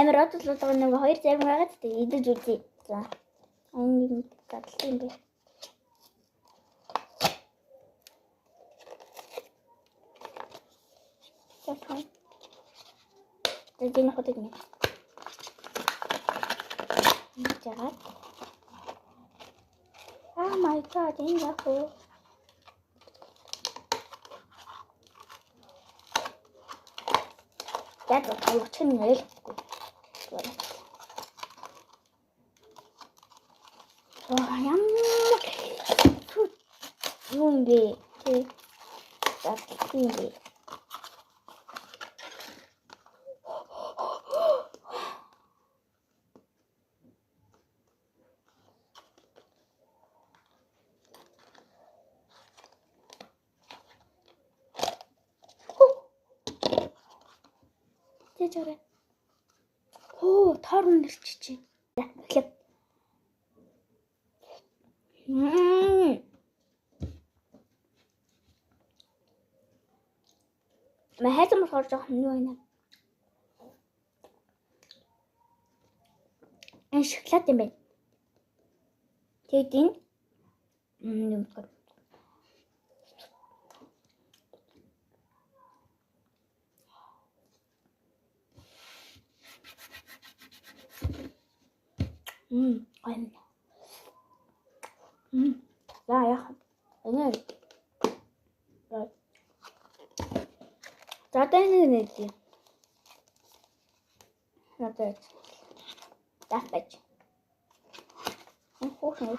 Амар одлоо нэг хоёр зарим байгаад тэ идэж үзье. За. Нэг гадлаа юм бэ. Окей. Тэдний хотод нэг. Жагаад. Oh my god, энэ яах вэ? Яг өгч нь нэлэхгүй. Ямар юм бэ? Тийм бэ. Тэжээрээ. Оо, таарн нэрчиж. Эхлэв. Мэхэт юм болохоор жоох нь юу байна? Энэ шоколад юм байна. Тэгээд энэ юм гоо. Гайна. За яах вэ? За тань нэг нэ. Надад. Дахиж. Энэ хүүхэн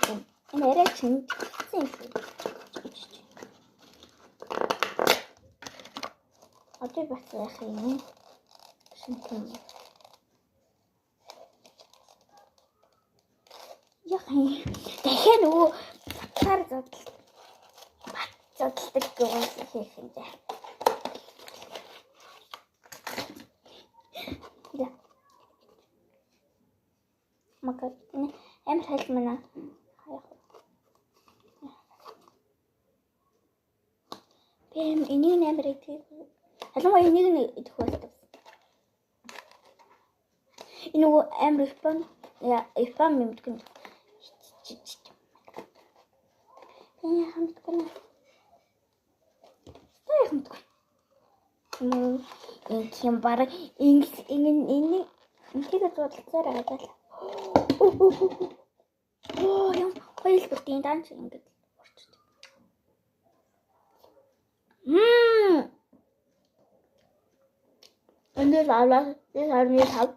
энэ арай чингсэн юм шүү. Одоо бас яах юм? Шинхэн. Яах юм? Дахиад нөгөө цаар задалдаг гэж хийх юм даа. Да. Макар амар хэл мана. Бэм энийг амар идэх. Халуун энийг идэх болов. Энэ нөгөө амар ипам юм гэнэ. Энэ хамт гэнэ. Тай хамт гэнэ. Тийм бараг энэ тэгээд бодлоцоор аваад. Оо юм хоёул бүртийн данч ингэж орчиж. Энд л авлаа. Энэ харны тав